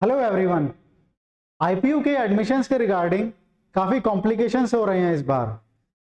Hello everyone. IPU के admissions के regarding काफ़ी कॉम्प्लिकेशंस हो रहे हैं इस बार।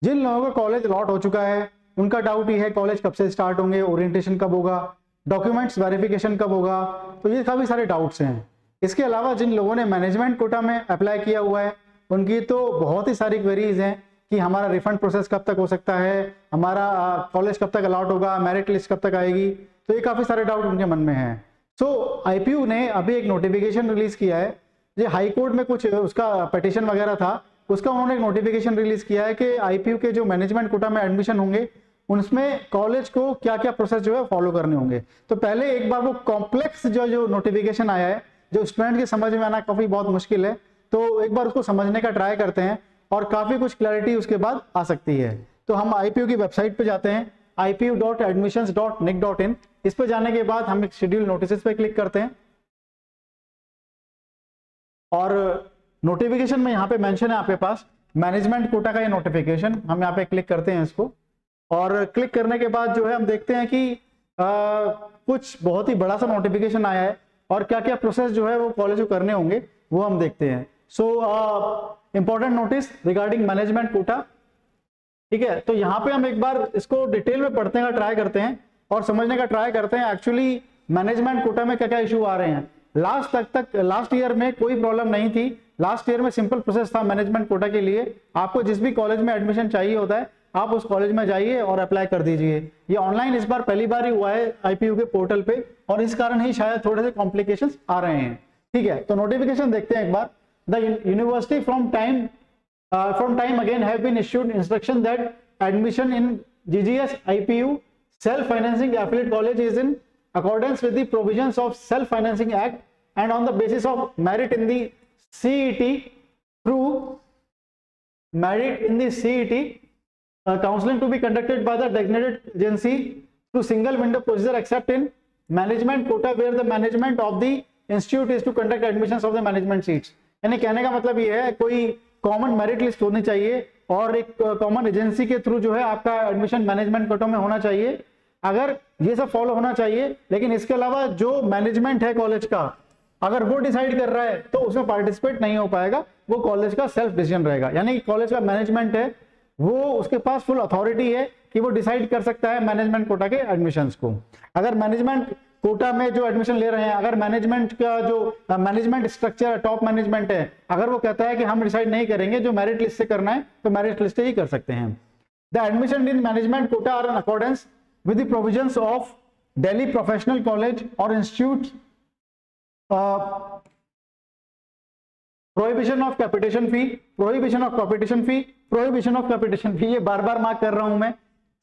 जिन लोगों का कॉलेज लॉट हो चुका है उनका डाउट ये है कॉलेज कब से स्टार्ट होंगे, ओरिएंटेशन कब होगा, डॉक्यूमेंट्स वेरिफिकेशन कब होगा, तो ये काफ़ी सारे डाउट्स हैं। इसके अलावा जिन लोगों ने मैनेजमेंट कोटा में अप्लाई किया हुआ है उनकी तो बहुत ही सारी क्वेरीज हैं कि हमारा रिफंड प्रोसेस कब तक हो सकता है, हमारा कॉलेज कब तक अलॉट होगा, मेरिट लिस्ट कब तक आएगी, तो ये काफ़ी सारे डाउट उनके मन में हैं। सो आईपीयू ने अभी एक नोटिफिकेशन रिलीज किया है। ये हाई कोर्ट में कुछ उसका पिटीशन वगैरह था, उसका उन्होंने एक नोटिफिकेशन रिलीज किया है कि आईपीयू के जो मैनेजमेंट कोटा में एडमिशन होंगे उनमें कॉलेज को क्या क्या प्रोसेस जो है फॉलो करने होंगे। तो पहले एक बार वो कॉम्प्लेक्स जो नोटिफिकेशन आया है जो स्टूडेंट के समझ में आना काफी बहुत मुश्किल है, तो एक बार उसको समझने का ट्राई करते हैं और काफी कुछ क्लैरिटी उसके बाद आ सकती है। तो हम आईपीयू की वेबसाइट पे जाते हैं ipu.admissions.nic.in। इस पे जाने के बाद हम शेड्यूल नोटिस पे क्लिक करते हैं और नोटिफिकेशन में यहाँ पे मेंशन है आपके पास मैनेजमेंट कोटा का ये नोटिफिकेशन। हम यहाँ पे क्लिक करते हैं इसको और क्लिक करने के बाद जो है हम देखते हैं कि कुछ बहुत ही बड़ा सा नोटिफिकेशन आया है और क्या क्या प्रोसेस जो है वो कॉलेज को करने होंगे वो हम देखते हैं। So important notice regarding management quota, ठीक है। तो यहाँ पे हम एक बार इसको डिटेल में पढ़ने का ट्राई करते हैं और समझने का ट्राई करते हैं एक्चुअली मैनेजमेंट कोटा में क्या क्या इशू आ रहे हैं। लास्ट ईयर में कोई प्रॉब्लम नहीं थी। लास्ट ईयर में सिंपल प्रोसेस था मैनेजमेंट कोटा के लिए। आपको जिस भी कॉलेज में एडमिशन चाहिए होता है आप उस कॉलेज में जाइए और अप्लाई कर दीजिए। ये ऑनलाइन इस बार पहली बार ही हुआ है आईपीयू के पोर्टल पे और इस कारण ही शायद थोड़े से कॉम्प्लिकेशंस आ रहे हैं, ठीक है। तो नोटिफिकेशन देखते हैं एक बार। The university from time again have been issued instruction that admission in GGS IPU self-financing affiliate college is in accordance with the provisions of Self-Financing Act and on the basis of merit in the CET counseling to be conducted by the designated agency through single window procedure except in management quota where the management of the institute is to conduct admissions of the management seats। यानी कहने का मतलब ये है कोई common merit list होनी चाहिए और एक कॉमन एजेंसी के थ्रू जो है आपका एडमिशन मैनेजमेंट कोटा में होना चाहिए। अगर ये सब फॉलो होना चाहिए, लेकिन इसके अलावा जो मैनेजमेंट है कॉलेज का अगर वो डिसाइड कर रहा है तो उसमें पार्टिसिपेट नहीं हो पाएगा, वो कॉलेज का सेल्फ डिसीजन रहेगा। यानी कॉलेज का मैनेजमेंट है वो उसके पास फुल अथॉरिटी है कि वो डिसाइड कर सकता है मैनेजमेंट कोटा के एडमिशंस को। अगर मैनेजमेंट कोटा में जो एडमिशन ले रहे हैं, अगर मैनेजमेंट का जो मैनेजमेंट स्ट्रक्चर टॉप मैनेजमेंट है, अगर वो कहता है कि हम डिसाइड नहीं करेंगे, जो मेरिट लिस्ट से करना है तो मेरिट लिस्ट से ही कर सकते हैं। The admission in management quota are in accordance with the provisions of Delhi professional college और institute. Prohibition of capitation fee, ये बार बार मार्क कर रहा हूं मैं।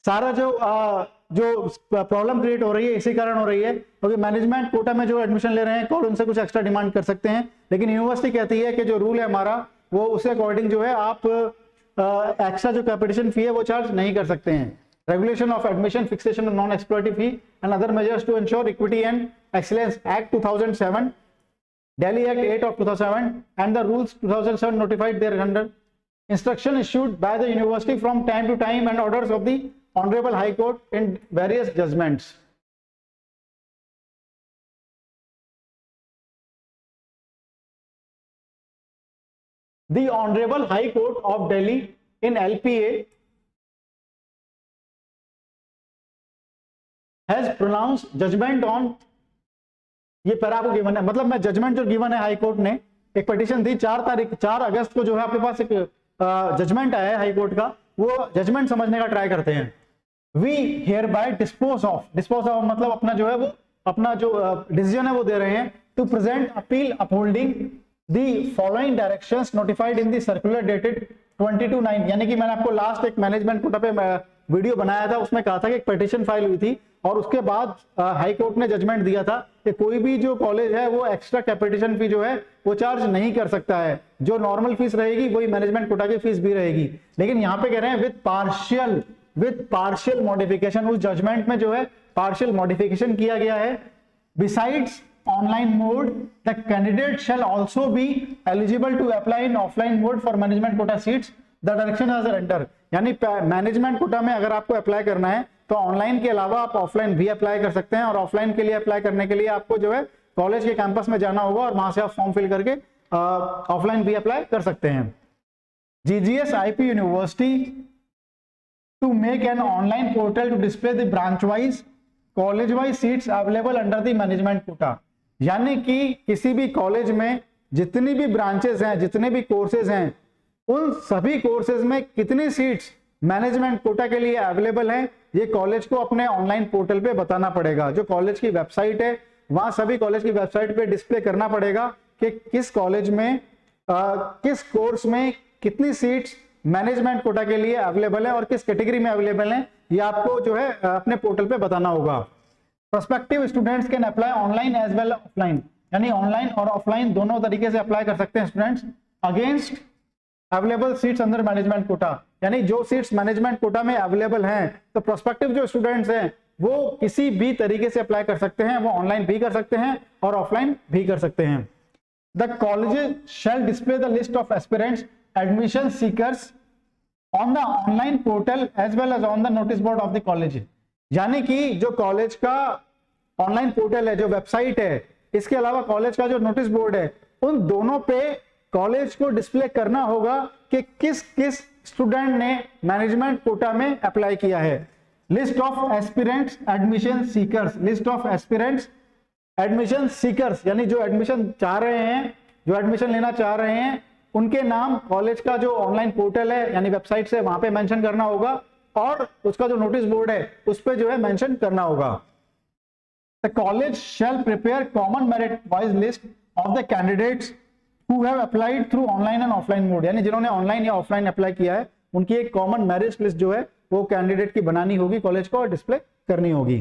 सारा जो प्रॉब्लम क्रिएट हो रही है इसी कारण हो रही है क्योंकि मैनेजमेंट कोटा में जो एडमिशन ले रहे हैं कॉलेज उनसे कुछ एक्स्ट्रा डिमांड कर सकते हैं, लेकिन यूनिवर्सिटी कहती है कि जो रूल है हमारा वो उसके अकॉर्डिंग जो है आप एक्स्ट्रा जो कैपिटेशन फी है वो चार्ज नहीं कर सकते हैं। Regulation of admission, fixation of non exploitative fee and other measures to ensure equity and excellence act 2007, Delhi Act 8 of 2007 and the rules 2007 notified thereunder, instruction issued by the university from time to time and orders of the Honorable High Court in various judgments। The Honorable High Court of Delhi in LPA has pronounced judgment on, ये para को given है, मतलब मैं judgement जो given है high court ने, एक petition थी 4 अगस्त को जो है आपके पास एक जजमेंट आया है हाई कोर्ट का, वो जजमेंट समझने का ट्राई करते हैं। We hereby dispose of मतलब अपना जो है वो अपना जो डिसीजन है वो दे रहे हैं to present appeal upholding the following directions notified in the circular dated 22/9। यानी कि मैंने आपको लास्ट एक मैनेजमेंट कोटा पे वीडियो बनाया था, उसमें कहा था कि एक पिटीशन फाइल हुई थी और उसके बाद हाई कोर्ट ने जजमेंट दिया था कि कोई भी जो कॉलेज है वो एक्स्ट्रा कैपिटेशन फी जो है वो चार्ज नहीं कर सकता है। जो नॉर्मल फीस रहेगी वही मैनेजमेंट कोटा की फीस भी रहेगी। लेकिन यहाँ पे कह रहे हैं विद पार्शियल मॉडिफिकेशन, उस जजमेंट में जो है पार्शियल मॉडिफिकेशन किया गया है। Besides online mode the candidate shall also be eligible to apply in offline mode for management quota seats the direction as enter. यानी मैनेजमेंट कोटा में अगर आपको अप्लाई करना है तो ऑनलाइन के अलावा आप ऑफलाइन भी अप्लाई कर सकते हैं और ऑफलाइन के लिए अप्लाई करने के लिए आपको जो है कॉलेज के कैंपस में जाना होगा और वहां से आप फॉर्म फिल करके ऑफलाइन भी अप्लाई कर सकते हैं। GGS IP university to make an online portal to display the branch wise college wise seats available under the management quota, यानी कि किसी भी कॉलेज में जितनी भी ब्रांचेस हैं, जितने भी कोर्सेज हैं, उन सभी कोर्सेज में कितनी सीट्स मैनेजमेंट कोटा के लिए अवेलेबल हैं, ये कॉलेज को अपने ऑनलाइन पोर्टल पे बताना पड़ेगा। जो कॉलेज की वेबसाइट है वहां सभी कॉलेज की वेबसाइट पे डिस्प्ले करना पड़ेगा कि किस कॉलेज में किस कोर्स में कितनी सीट्स मैनेजमेंट कोटा के लिए अवेलेबल है और किस कैटेगरी में अवेलेबल है, ये आपको जो है अपने पोर्टल पे बताना होगा। Prospective students can apply online as well offline, यानी ऑनलाइन और ऑफलाइन दोनों तरीके से अप्लाई कर सकते हैं students against available seats under management quota, यानी जो सीट्स मैनेजमेंट कोटा में अवेलेबल हैं तो प्रोस्पेक्टिव जो स्टूडेंट्स हैं वो किसी भी तरीके से अप्लाई कर सकते हैं, वो ऑनलाइन भी कर सकते हैं और ऑफलाइन भी कर सकते हैं। The colleges shall display the list of aspirants admission seekers on the online portal as well as on the notice board of the college, यानी कि जो कॉलेज का ऑनलाइन पोर्टल है, जो वेबसाइट है, इसके अलावा कॉलेज का जो नोटिस बोर्ड है, उन दोनों पे कॉलेज को डिस्प्ले करना होगा कि किस किस स्टूडेंट ने मैनेजमेंट कोटा में अप्लाई किया है। List of aspirants admission seekers, list of aspirants admission seekers, यानी जो एडमिशन चाह रहे हैं, जो एडमिशन लेना चाह रहे हैं, उनके नाम कॉलेज का जो ऑनलाइन पोर्टल है यानी वेबसाइट से वहां पे मेंशन करना होगा और उसका जो नोटिस बोर्ड है उस पे जो है मेंशन करना होगा। The college shall prepare common merit wise list of the candidates who have applied through online and offline mode, यानी जिन्होंने ऑनलाइन या ऑफलाइन अप्लाई किया है उनकी एक कॉमन मेरिट लिस्ट जो है वो कैंडिडेट की बनानी होगी कॉलेज को और डिस्प्ले करनी होगी।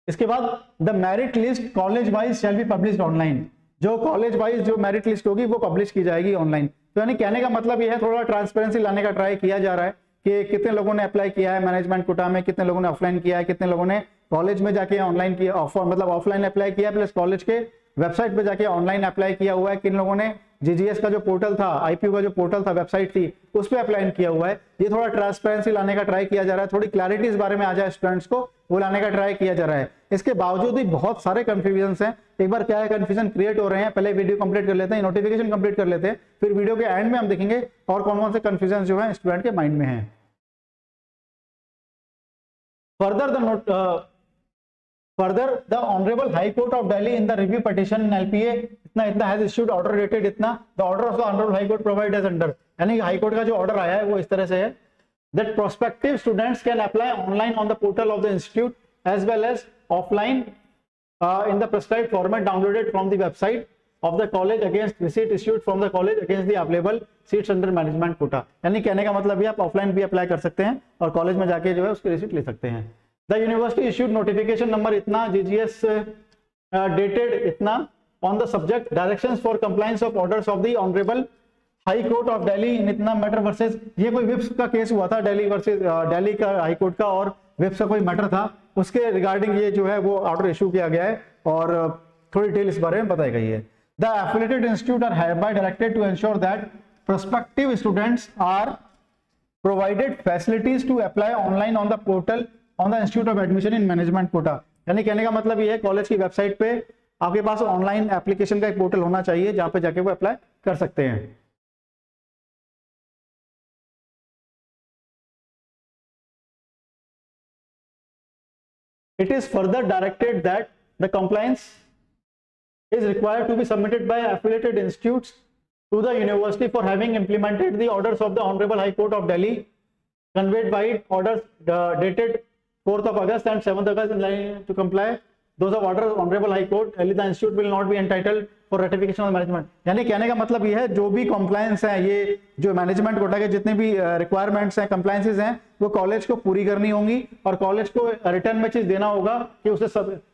इसके बाद the merit list college wise shell be published online, जो कॉलेज वाइज जो मेरिट लिस्ट होगी वो पब्लिश की जाएगी ऑनलाइन। तो यानी कहने का मतलब यह है थोड़ा ट्रांसपेरेंसी लाने का ट्राई किया जा रहा है कि कितने लोगों ने अप्लाई किया है मैनेजमेंट कोटा में, कितने लोगों ने ऑफलाइन किया है, कितने लोगों ने कॉलेज में जाके ऑनलाइन किया, मतलब ऑफलाइन अप्लाई किया प्लस कॉलेज के वेबसाइट पे जाके ऑनलाइन अप्लाई किया हुआ है, किन लोगों ने जीजीएस का जो पोर्टल था, आईपीयू का जो पोर्टल था, वेबसाइट थी, उस पर अप्लाई किया हुआ है। ये थोड़ा ट्रांसपेरेंसी लाने का ट्राई किया जा रहा है, थोड़ी क्लैरिटी इस बारे में आ जाए स्टूडेंट्स को, वो लाने का ट्राई किया जा रहा है। इसके बावजूद भी बहुत सारे कंफ्यूजन हैं। एक बार क्या है कंफ्यूजन क्रिएट हो रहे हैं, पहले वीडियो कंप्लीट कर लेते हैं, नोटिफिकेशन कंप्लीट कर लेते हैं, फिर वीडियो के एंड में हम देखेंगे और कौन कौन से कंफ्यूजन जो है स्टूडेंट के माइंड में है। Further, the Honorable High Court of Delhi in the review petition in LPA इतना has issued order dated इतना, the order of the Honorable High Court provide as under, यानी हाई कोर्ट का जो order आया है वो इस तरह से है that prospective students can apply online on the portal of the institute as well as offline in the prescribed format downloaded from the website of the college against receipt issued from the college against the available seats under management quota, यानी कहने का मतलब ये आप offline भी apply कर सकते हैं और कॉलेज में जाके जो है उसकी रिसीट ले सकते हैं। The university issued notification number इतना GGS dated इतना on the subject directions for compliance of orders of the Honorable High Court of Delhi in इतना मैटर वर्सेस, ये कोई विप्स का केस हुआ था दिल्ली वर्सेस दिल्ली का हाई कोर्ट का, और विप्स का कोई मैटर था, उसके रिगार्डिंग ये जो है वो ऑर्डर इशू किया गया है और थोड़ी डिटेल इस बारे में बताई गई है। The affiliated institute are hereby directed to ensure that prospective students are provided facilities to apply online on the portal on the Institute of Admission in Management Quota, यानी कहने का मतलब ये है कॉलेज की वेबसाइट पे आपके पास ऑनलाइन एप्लीकेशन का एक पोर्टल होना चाहिए जहां पे जाके वो अप्लाई कर सकते हैं। It is further directed that the compliance is required to be submitted by affiliated institutes to the university for having implemented the orders of the Honorable High Court of Delhi conveyed by it, orders dated 4th of August and 7th August in line to comply those of orders Honorable High Court Delhi, the institute will not be entitled for ratification of management, यानी कहने का मतलब ये है जो भी compliance है, ये जो मैनेजमेंट कोटा के जितने भी रिक्वायरमेंट्स हैं, compliances हैं, वो कॉलेज को पूरी करनी होंगी और कॉलेज को रिटर्न में चीज देना होगा कि उसे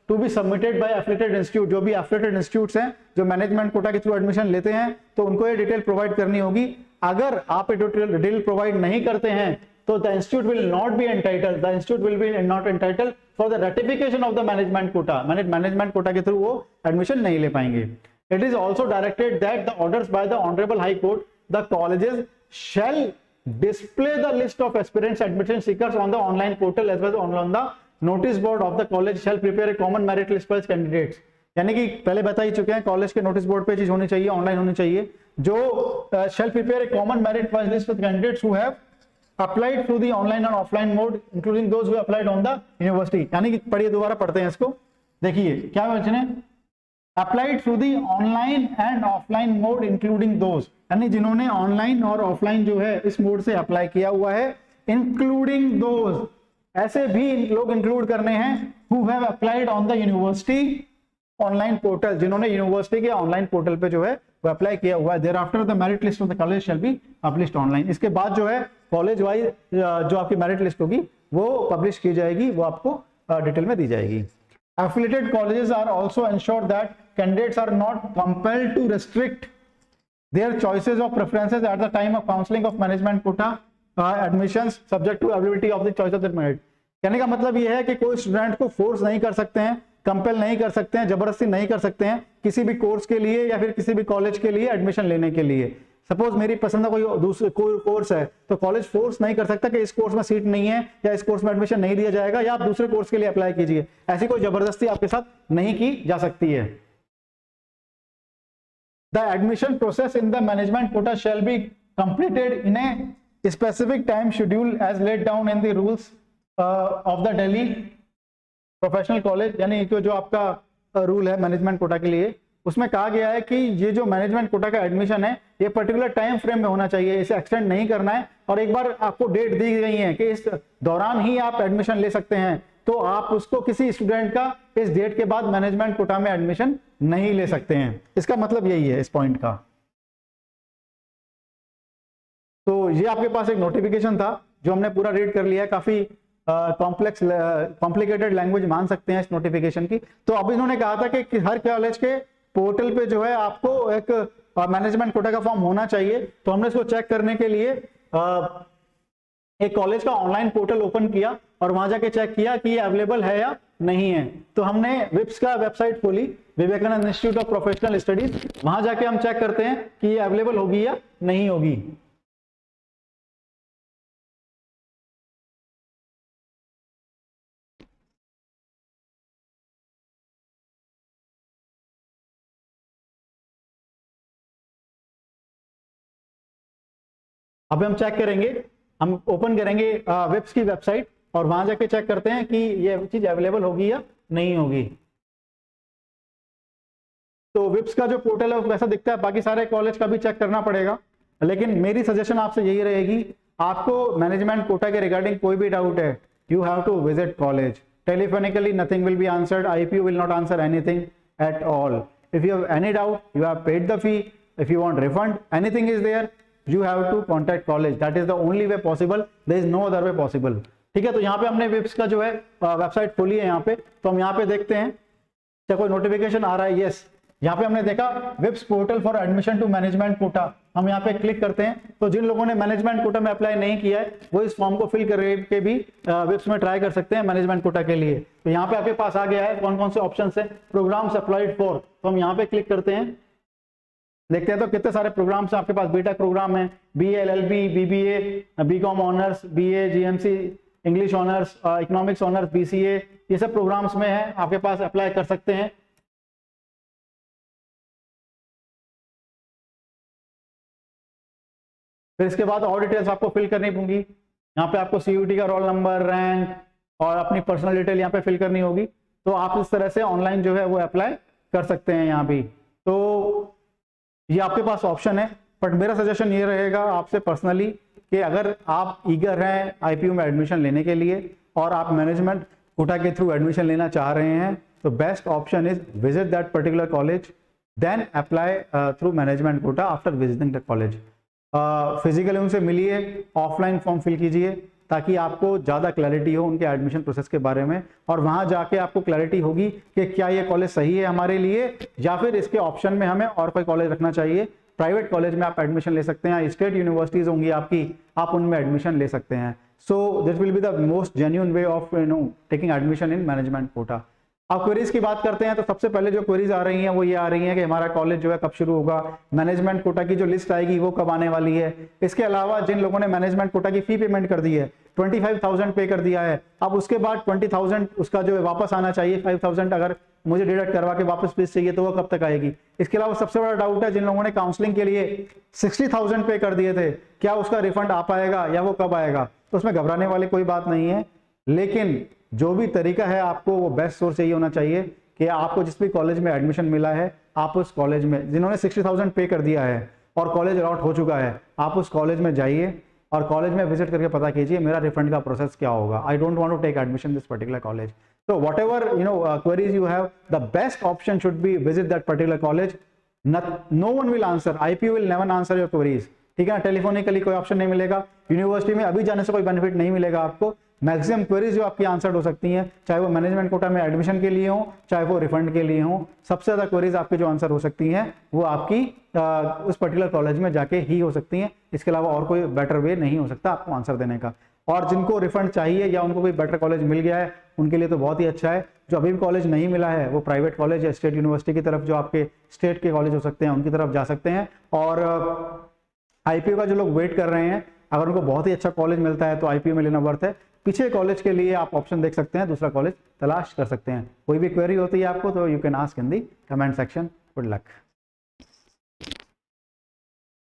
to be submitted by affiliated institute, जो भी एफिलिएटेड इंस्टीट्यूट्स हैं जो मैनेजमेंट कोटा के थ्रू एडमिशन लेते हैं तो उनको ये डिटेल प्रोवाइड करनी होगी। अगर आप ये डिटेल प्रोवाइड नहीं करते हैं तो the institute will not be entitled, the institute will be not entitled for the ratification of the management quota, management quota के थ्रू वो एडमिशन नहीं ले पाएंगे। It is also directed that the orders by the Honorable High Court, the colleges shall display the list of aspirants admission seekers on the online portal as well as on the notice board of the college shall prepare a common merit list for candidates, यानी कि पहले बता ही चुके हैं college के notice board पे चीज होनी चाहिए, ऑनलाइन होनी चाहिए, जो shall prepare a common merit list for candidates who have applied through the online and offline mode including those who applied on the university. यानी कि पढ़िए, दोबारा पढ़ते हैं इसको, देखिए क्या बचने, applied through the online and offline mode including those, यानी जिन्होंने ऑनलाइन और ऑफलाइन जो है इस मोड से अप्लाई किया हुआ है, इंक्लूडिंग दोज, ऐसे भी लोग इंक्लूड करने हैं who have applied on the university online portal, जिन्होंने यूनिवर्सिटी के ऑनलाइन पोर्टल पे जो है वो अप्लाई किया हुआ है। Thereafter the merit list of the college shall be published online, इसके बाद जो है कॉलेज वाइज जो आपकी मेरिट लिस्ट होगी वो पब्लिश की जाएगी, वो आपको डिटेल में दी जाएगी। Affiliated colleges are also ensured that candidates are not compelled to restrict their choices or preferences at the time of counseling of management quota admissions subject to availability of the choice of the merit। कहने का मतलब यह है कि कोई student को force नहीं कर सकते हैं, कंपेल नहीं कर सकते हैं, जबरदस्ती नहीं कर सकते हैं किसी भी कोर्स के लिए या फिर किसी भी कॉलेज के लिए एडमिशन लेने के लिए। सपोज मेरी पसंद का कोई दूसरा कोई कोर्स है तो कॉलेज फोर्स नहीं कर सकता कि इस कोर्स में सीट नहीं है या इस कोर्स में एडमिशन नहीं दिया जाएगा या आप दूसरे कोर्स के लिए अप्लाई कीजिए, ऐसी कोई जबरदस्ती आपके साथ नहीं की जा सकती है। The admission process in the management quota shall be completed in a specific time schedule as laid down in the rules of the Delhi professional college, यानी जो आपका रूल है मैनेजमेंट कोटा के लिए, उसमें कहा गया है कि ये जो मैनेजमेंट कोटा का एडमिशन है ये पर्टिकुलर टाइम फ्रेम में होना चाहिए, इसे एक्सटेंड नहीं करना है, और एक बार आपको डेट दी गई है कि इस दौरान ही आप एडमिशन ले सकते हैं, तो आप उसको किसी स्टूडेंट का इस डेट के बाद मैनेजमेंट कोटा में एडमिशन नहीं ले सकते हैं। इसका मतलब यही है इस पॉइंट का। तो ये आपके पास एक नोटिफिकेशन था जो हमने पूरा रीड कर लिया है, काफी कॉम्प्लिकेटेड लैंग्वेज मान सकते हैं इस नोटिफिकेशन की। तो अब इन्होंने कहा था कि हर कॉलेज के पोर्टल पे जो है आपको एक मैनेजमेंट कोटा का फॉर्म होना चाहिए, तो हमने इसको चेक करने के लिए एक कॉलेज का ऑनलाइन पोर्टल ओपन किया और वहां जाके चेक किया कि ये अवेलेबल है या नहीं है। तो हमने विप्स का वेबसाइट खोली, Vivekananda institute of professional studies, वहां जाके हम चेक करते हैं कि ये अवेलेबल होगी या नहीं होगी। अब हम चेक करेंगे, हम ओपन करेंगे वेब्स की वेबसाइट और वहां जाके चेक करते हैं कि ये चीज अवेलेबल होगी या नहीं होगी। तो विप्स का जो पोर्टल है वैसा दिखता है, बाकी सारे कॉलेज का भी चेक करना पड़ेगा, लेकिन मेरी सजेशन आपसे यही रहेगी, आपको मैनेजमेंट कोटा के रिगार्डिंग कोई भी डाउट है, you have to visit college telephonically, nothing will be answered, IPU will not answer anything at all. If you have any doubt, you have paid the fee, if you want refund, anything is there, you have to contact college, that is the only way possible, there is no other way possible। ठीक है, तो यहाँ पे हमने विप्स का जो है website खोली है यहाँ पे, तो हम यहाँ पे देखते हैं क्या कोई नोटिफिकेशन आ रहा है। यस, यहाँ पे हमने देखा VIPS portal for admission to management quota, हम यहाँ पे क्लिक करते हैं। तो जिन लोगों ने मैनेजमेंट कोटा में अप्लाई नहीं किया है वो इस फॉर्म को फिल करके भी विप्स में ट्राई कर सकते हैं मैनेजमेंट कोटा के लिए। तो यहाँ पे आपके पास आ गया है कौन कौन से ऑप्शन है, प्रोग्राम्स अप्लाइड फॉर, तो हम यहाँ पे क्लिक करते हैं, देखते हैं तो कितने सारे प्रोग्राम्स आपके पास बीटेक प्रोग्राम है, BA LLB, BBA, BCom honours, BA GMC English honours, economics honours, BCA, ये सब प्रोग्राम्स में है, आपके पास अप्लाई कर सकते हैं। फिर इसके बाद और डिटेल्स आपको फिल करनी होंगी, यहाँ पे आपको CUT का रोल नंबर, रैंक और अपनी पर्सनल डिटेल यहाँ पे फिल करनी होगी। तो आप इस तरह से ऑनलाइन जो है वो अप्लाई कर सकते हैं यहाँ भी। तो ये आपके पास ऑप्शन है, बट मेरा सजेशन ये रहेगा आपसे पर्सनली कि अगर आप ईगर हैं IPU में एडमिशन लेने के लिए और आप मैनेजमेंट कोटा के थ्रू एडमिशन लेना चाह रहे हैं, तो best option is visit that particular college, then apply through management quota after visiting the college. Physically उनसे मिलिए, ऑफलाइन फॉर्म फिल कीजिए ताकि आपको ज़्यादा क्लैरिटी हो उनके एडमिशन प्रोसेस के बारे में, और वहाँ जाके आपको क्लैरिटी होगी कि क्या ये कॉलेज सही है हमारे लिए या फिर इसके ऑप्शन में हमें और कोई कॉलेज रखना चाहिए। प्राइवेट कॉलेज में आप एडमिशन ले सकते हैं, स्टेट यूनिवर्सिटीज़ होंगी आपकी, आप उनमें एडमिशन ले सकते हैं। So this will be the most genuine way of taking admission in management Kota. अब क्वेरीज की बात करते हैं, तो सबसे पहले जो क्वेरीज आ रही हैं वो ये आ रही हैं कि हमारा कॉलेज जो है कब शुरू होगा, मैनेजमेंट कोटा की जो लिस्ट आएगी वो कब आने वाली है। इसके अलावा जिन लोगों ने मैनेजमेंट कोटा की फी पेमेंट कर दी है 25,000 पे कर दिया है, अब उसके बाद 20,000 उसका जो है वापस आना चाहिए, 5,000 अगर मुझे डिडक्ट करवा के वापस फीस चाहिए तो वो कब तक आएगी। इसके अलावा सबसे बड़ा डाउट है जिन लोगों ने काउंसलिंग के लिए 60,000 पे कर दिए थे, क्या उसका रिफंड आ पाएगा या वो कब आएगा। तो उसमें घबराने वाली कोई बात नहीं है, लेकिन जो भी तरीका है आपको वो बेस्ट सोर्स यही होना चाहिए कि आपको जिस भी कॉलेज में एडमिशन मिला है, आप उस कॉलेज में, जिन्होंने 60,000 पे कर दिया है और कॉलेज अलॉट हो चुका है, आप उस कॉलेज में जाइए और कॉलेज में विजिट करके पता कीजिए मेरा रिफंड का प्रोसेस क्या होगा। I don't want to take admission this particular college. So whatever queries you have, the best option should be visit that particular college. No one will answer. IP will never answer your queries. ठीक है ना, telephonically कोई option नहीं मिलेगा। University में अभी जाने से कोई बेनिफिट नहीं मिलेगा आपको। मैक्सिमम क्वेरीज जो आपकी आंसर हो सकती हैं, चाहे वो मैनेजमेंट कोटा में एडमिशन के लिए हो, चाहे वो रिफंड के लिए हो, सबसे ज्यादा क्वेरीज आपकी जो आंसर हो सकती हैं वो आपकी उस पर्टिकुलर कॉलेज में जाके ही हो सकती हैं। इसके अलावा और कोई बेटर वे नहीं हो सकता आपको आंसर देने का। और जिनको रिफंड चाहिए या उनको कोई बेटर कॉलेज मिल गया है उनके लिए तो बहुत ही अच्छा है। जो अभी भी कॉलेज नहीं मिला है वो प्राइवेट कॉलेज या स्टेट यूनिवर्सिटी की तरफ, जो आपके स्टेट के कॉलेज हो सकते हैं, उनकी तरफ जा सकते हैं। और आईपीओ का जो लोग वेट कर रहे हैं, अगर उनको बहुत ही अच्छा कॉलेज मिलता है तो आईपीओ में लेना वर्थ है। पीछे कॉलेज के लिए आप ऑप्शन देख सकते हैं, दूसरा कॉलेज तलाश कर सकते हैं। कोई भी क्वेरी होती है आपको तो you can ask in the comment section. Good luck.